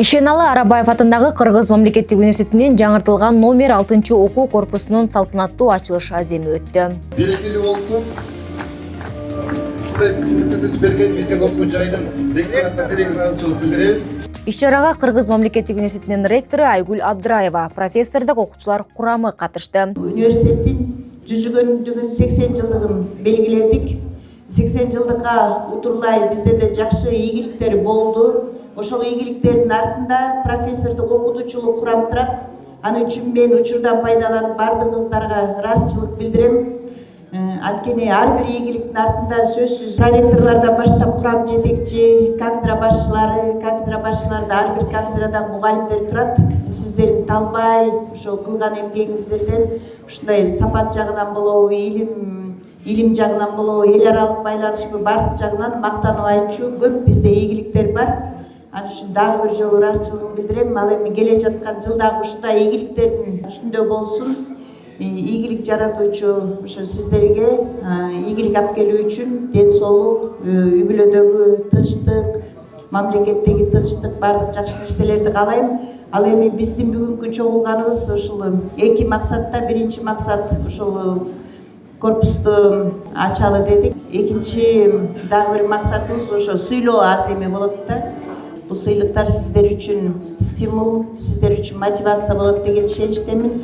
Ишеналы Арабаев атындагы Кыргыз мамлекеттик университетинин жаңыртылган номер 6 окуу корпусунун салтанаттуу ачылыш аземи өттү. Берекелүү болсун. Ушундай мүмкүнчүлүктү берген биздин окуу жайдын ректоратына терең ыраазычылык билдиребиз. Иш-чарага Кыргыз мамлекеттик университетинин ректору Айгүл Абдыраева, профессордук окуучулар курамы катышты. Университеттин түзүлгөндүгүн 80 жылдыгын белгиледик. 80 жылдыкка утурлай бизде де жакшы ийгиликтер болду. Ошол ийгиликтердин артында профессордук окутуучулук курам турат. Аны үчүн мен учурдан пайдаланып бардыгыңыздарга ыраазычылык билдирем. Анткени ар бир ийгиликтин артында сөзсүз проректорлордон баштап курам жетекчи, кафедра башчылары ар бир кафедрадан мугалимдер турат. Сиздердин талбай ошо кылган эмгегиңиздерден ушундай сапат жагынан болобу, илим жагынан болобу, эл аралык байланышпы бардык жагынан мактанып айтчу көп бизде ийгиликтер бар. Аны үчүн дагы бир жолу ыраазычылыгымды билдирем. Ал эми келе жаткан жылдагы ушундай ийгиликтердин үстүндө болсун. Ийгилик жаратуучу ошо сиздерге ийгилик алып келүү үчүн ден соолук, үй бүлөдөгү тынчтык, мамлекеттеги тынчтык, бардык жакшы нерселерди каалайм. Ал эми биздин бүгүнкү чогулганыбыз ушул эки максатта. Биринчи максат ушул корпусту ачалы дедик. Экинчи дагы бир максатыбыз ошо сыйлоо аземи болот да. Бул сыйлыктар сиздер үчүн стимул, сиздер үчүн мотивация болот деген ишеничтемин.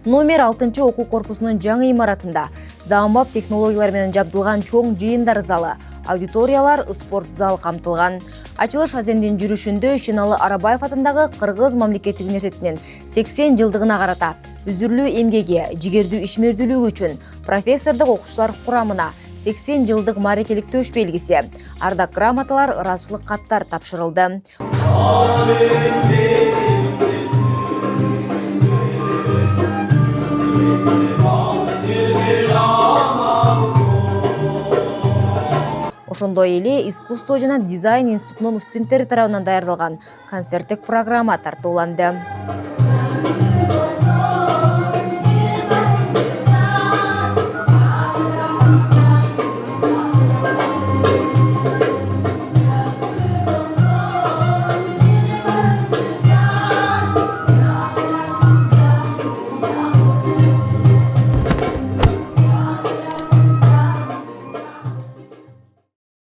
Номер 6 окуу корпусунун жаңы имаратында заманбап технологиялар менен жабдылган чоң жыйындар залы, аудиториялар, спорт зал камтылган. Ачылыш аземдин жүрүшүндө Ишеналы Арабаев атындагы Кыргыз мамлекеттик университетинин 80 жылдыгына карата үздүрлүү эмгеги, жигердүү ишмердүүлүгү үчүн профессордук окуучулар курамына 80 жылдык мааракелик төш белгиси, ардак грамоталар, ыраазычылык каттар тапшырылды. Ошондой эле искусство жана дизайн институтунун студенттери тарабынан даярдалган концерттик программа тартууланды.